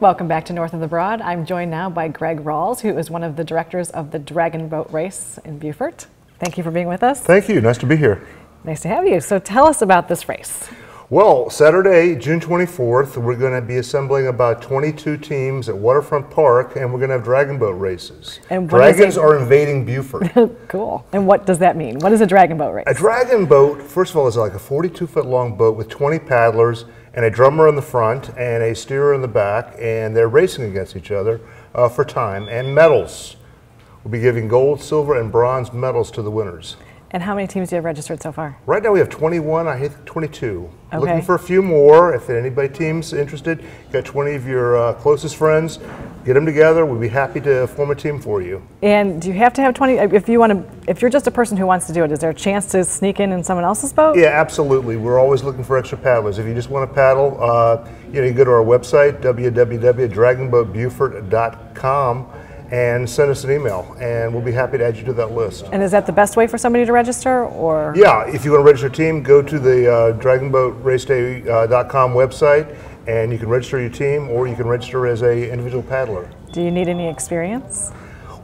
Welcome back to North of the Broad. I'm joined now by Greg Rawls, who is one of the directors of the DragonBoat race in Beaufort. Thank you for being with us. Thank you. Nice to be here. Nice to have you. So tell us about this race. Well, Saturday, June 24th, we're going to be assembling about 22 teams at Waterfront Park, and we're going to have DragonBoat races. And Dragons are invading Beaufort. Cool. And what does that mean? What is a DragonBoat race? A DragonBoat, first of all, is like a 42-foot long boat with 20 paddlers and a drummer in the front and a steerer in the back, and they're racing against each other for time and medals. We'll be giving gold, silver, and bronze medals to the winners. And how many teams do you have registered so far? Right now we have 21, I think 22. Okay. Looking for a few more. If anybody team's interested, got 20 of your closest friends, get them together. We'd be happy to form a team for you. And do you have to have 20? If you're just a person who wants to do it, is there a chance to sneak in someone else's boat? Yeah, absolutely. We're always looking for extra paddlers. If you just want to paddle, you can go to our website, www.dragonboatbeaufort.com. and send us an email, and we'll be happy to add you to that list. And is that the best way for somebody to register, or? Yeah, if you want to register a team, go to the DragonBoatRaceDay.com website, and you can register your team, or you can register as an individual paddler. Do you need any experience?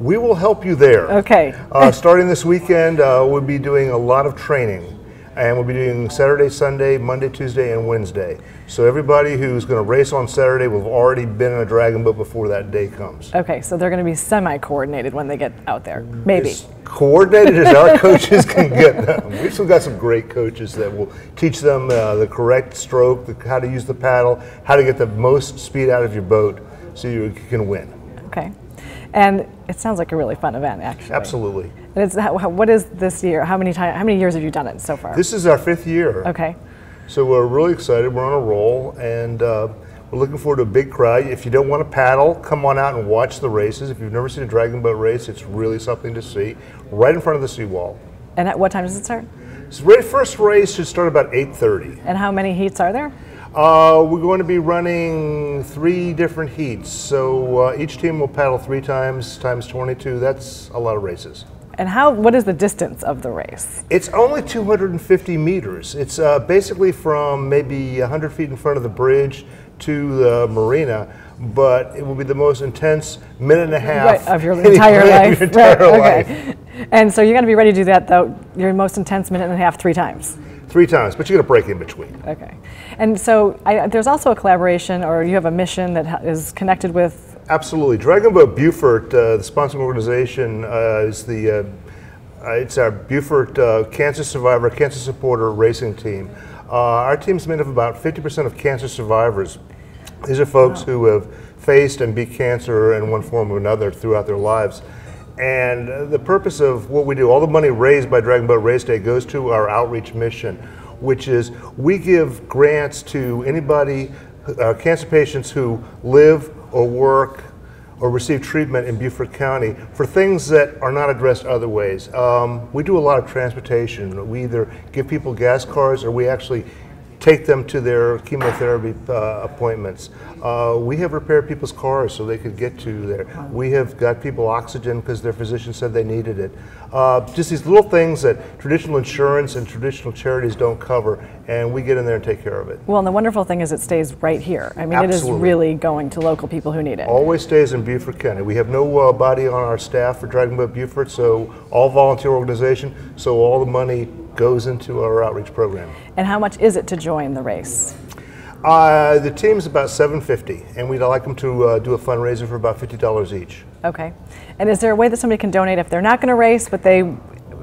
We will help you there. Okay. Starting this weekend, we'll be doing a lot of training. And we'll be doing Saturday, Sunday, Monday, Tuesday, and Wednesday. So everybody who's going to race on Saturday will have already been in a DragonBoat before that day comes. Okay, so they're going to be semi-coordinated when they get out there, maybe. As coordinated as our coaches can get them. We've still got some great coaches that will teach them the correct stroke, how to use the paddle, how to get the most speed out of your boat so you can win. Okay. And it sounds like a really fun event, actually. Absolutely. And it's, what is this year? How many years have you done it so far? This is our 5th year. Okay. So we're really excited. We're on a roll, and we're looking forward to a big crowd. If you don't want to paddle, come on out and watch the races. If you've never seen a DragonBoat race, it's really something to see. Right in front of the seawall. And at what time does it start? So the first race should start about 8:30. And how many heats are there? We're going to be running 3 different heats. So each team will paddle 3 times 22. That's a lot of races. And what is the distance of the race? It's only 250 meters. It's basically from maybe 100 feet in front of the bridge to the marina, but it will be the most intense minute and a half of your entire life. Your entire life. Okay. And so you're going to be ready to do that, though, your most intense minute and a half 3 times? 3 times, but you get a break in between. Okay. And so there's also a collaboration, or you have a mission that is connected with? Absolutely. DragonBoat Beaufort, the sponsoring organization, it's our Beaufort cancer survivor, cancer supporter racing team. Our team's made up of about 50% of cancer survivors. These are folks who have faced and beat cancer in one form or another throughout their lives. And the purpose of what we do, all the money raised by DragonBoat Race Day goes to our outreach mission, which is we give grants to anybody, cancer patients who live or work or receive treatment in Beaufort County for things that are not addressed other ways. We do a lot of transportation. We either give people gas cards or we actually take them to their chemotherapy appointments. We have repaired people's cars so they could get to there. We have got people oxygen because their physician said they needed it. Just these little things that traditional insurance and traditional charities don't cover, and we get in there and take care of it. Well, and the wonderful thing is it stays right here. I mean, Absolutely. It is really going to local people who need it. Always stays in Beaufort County. We have no body on our staff for DragonBoat Beaufort, so all volunteer organization, so all the money goes into our outreach program. And how much is it to join the race? The team's about $750, and we'd like them to do a fundraiser for about $50 each. Okay. And is there a way that somebody can donate if they're not going to race, but they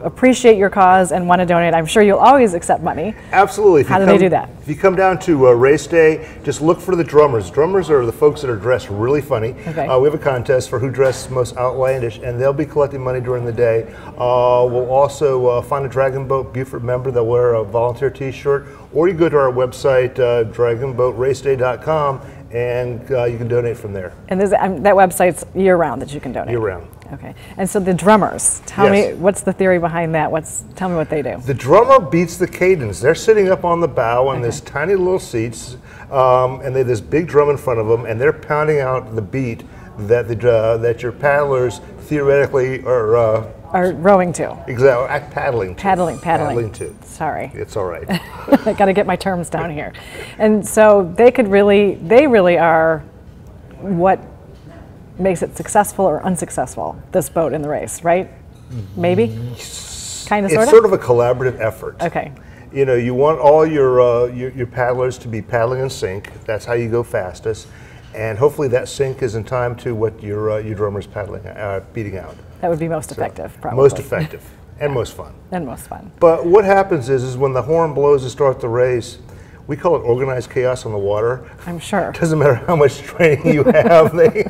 appreciate your cause and want to donate? I'm sure you'll always accept money. Absolutely. How do they do that? If you come down to race day, just look for the drummers. Drummers are the folks that are dressed really funny. Okay. We have a contest for who dresses most outlandish, and they'll be collecting money during the day. We'll also find a DragonBoat Beaufort member that wear a volunteer t-shirt, or you go to our website, DragonBoatRaceDay.com, and you can donate from there. And that website's year-round that you can donate? Year-round. Okay. And so the drummers, tell me, what's the theory behind that? Tell me what they do. The drummer beats the cadence. They're sitting up on the bow on these tiny little seats, and they have this big drum in front of them, and they're pounding out the beat that your paddlers theoretically are rowing to. Exactly, paddling to. Paddling to. Sorry. It's all right. I got to get my terms down here. And so they really are what makes it successful or unsuccessful, this boat in the race, right? Maybe? Kind of, sort of? It's sort of a collaborative effort. Okay. You know, you want all your paddlers to be paddling in sync. That's how you go fastest. And hopefully that sync is in time to what your drummer's paddling, beating out. That would be most effective, probably. Most effective and most fun. And most fun. But what happens is when the horn blows to start the race, we call it organized chaos on the water. I'm sure. It doesn't matter how much training you have, they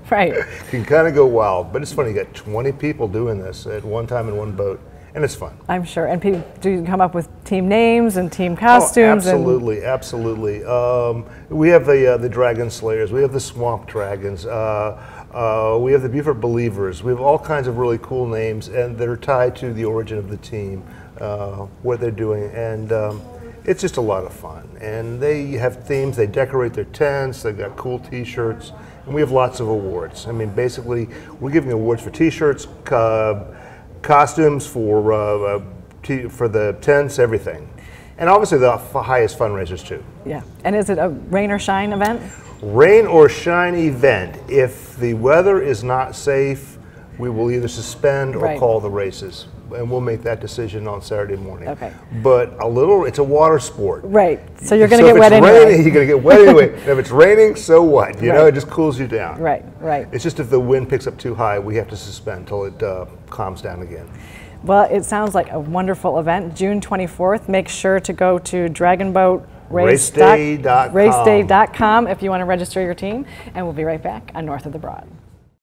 right. can kind of go wild. But it's funny, you got 20 people doing this at one time in one boat, and it's fun. I'm sure. And do you come up with team names and team costumes? Oh, absolutely, absolutely. We have the Dragon Slayers, we have the Swamp Dragons, we have the Beaufort Believers. We have all kinds of really cool names, and that are tied to the origin of the team, what they're doing, and it's just a lot of fun. And they have themes, they decorate their tents, they've got cool t-shirts, and we have lots of awards. I mean, basically, we're giving awards for t-shirts, costumes, for the tents, everything. And obviously the highest fundraisers too. Yeah. And is it a rain or shine event? Rain or shine event. If the weather is not safe, we will either suspend or call the races. And we'll make that decision on Saturday morning. Okay. But it's a water sport. Right. So you're going to get wet anyway. anyway. You're going to get wet anyway. And if it's raining, so what? You know, it just cools you down. Right, right. It's just if the wind picks up too high, we have to suspend until it calms down again. Well, it sounds like a wonderful event. June 24th. Make sure to go to DragonBoat Raceday.com if you want to register your team. And we'll be right back on North of the Broad.